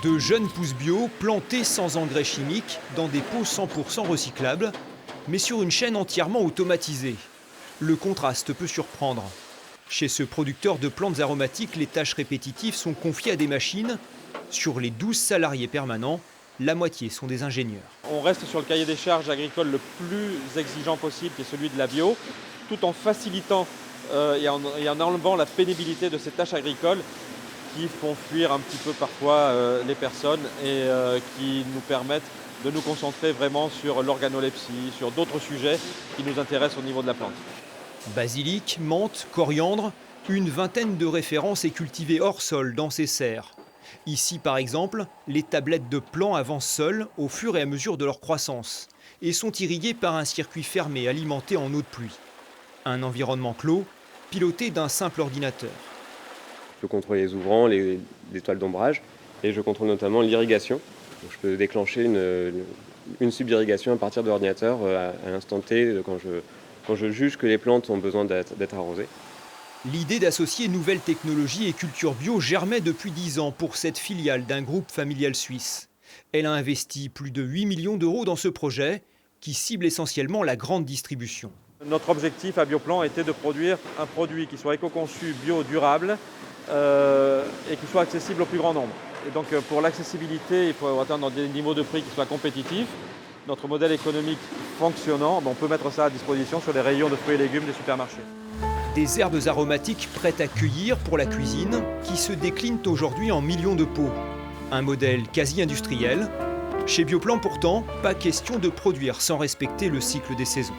De jeunes pousses bio plantés sans engrais chimiques dans des pots 100% recyclables, mais sur une chaîne entièrement automatisée. Le contraste peut surprendre. Chez ce producteur de plantes aromatiques, les tâches répétitives sont confiées à des machines. Sur les 12 salariés permanents, la moitié sont des ingénieurs. On reste sur le cahier des charges agricole le plus exigeant possible, qui est celui de la bio, tout en facilitant et en enlevant la pénibilité de ces tâches agricoles qui font fuir un petit peu parfois les personnes et qui nous permettent de nous concentrer vraiment sur l'organolepsie, sur d'autres sujets qui nous intéressent au niveau de la plante. Basilic, menthe, coriandre, une vingtaine de références est cultivée hors sol dans ces serres. Ici, par exemple, les tablettes de plants avancent seules au fur et à mesure de leur croissance et sont irriguées par un circuit fermé alimenté en eau de pluie. Un environnement clos, piloté d'un simple ordinateur. Je peux contrôler les ouvrants, les toiles d'ombrage et je contrôle notamment l'irrigation. Donc, je peux déclencher une sub-irrigation à partir de l'ordinateur à l'instant T quand je juge que les plantes ont besoin d'être arrosées. L'idée d'associer nouvelles technologies et culture bio germait depuis 10 ans pour cette filiale d'un groupe familial suisse. Elle a investi plus de 8 millions d'euros dans ce projet qui cible essentiellement la grande distribution. Notre objectif à Bioplan était de produire un produit qui soit éco-conçu, bio, durable et qui soit accessible au plus grand nombre. Et donc pour l'accessibilité, il faut atteindre des niveaux de prix qui soient compétitifs. Notre modèle économique fonctionnant, on peut mettre ça à disposition sur les rayons de fruits et légumes des supermarchés. Des herbes aromatiques prêtes à cueillir pour la cuisine qui se déclinent aujourd'hui en millions de pots. Un modèle quasi industriel. Chez Bioplan pourtant, pas question de produire sans respecter le cycle des saisons.